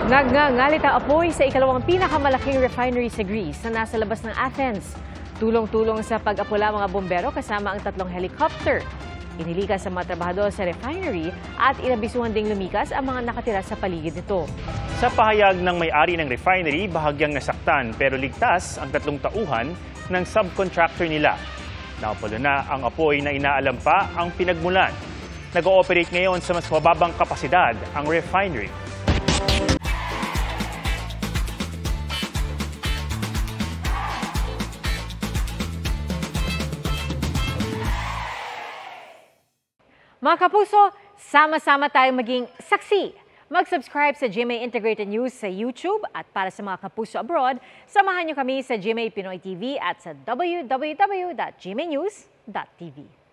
Nagngangalit ang apoy sa ikalawang pinakamalaking refinery sa Greece na nasa labas ng Athens. Tulong-tulong sa pag-apula mga bombero kasama ang 3 helicopter. Inilikas sa mga trabahador sa refinery at inabisuhan ding lumikas ang mga nakatira sa paligid nito. Sa pahayag ng may-ari ng refinery, bahagyang nasaktan pero ligtas ang 3 tauhan ng subcontractor nila. Napulo na ang apoy na inaalam pa ang pinagmulan. Nag-ooperate ngayon sa mas mababang kapasidad ang refinery. Mga kapuso, sama-sama tayong maging saksi. Mag-subscribe sa GMA Integrated News sa YouTube at para sa mga kapuso abroad, samahan niyo kami sa GMA Pinoy TV at sa www.gmanews.tv.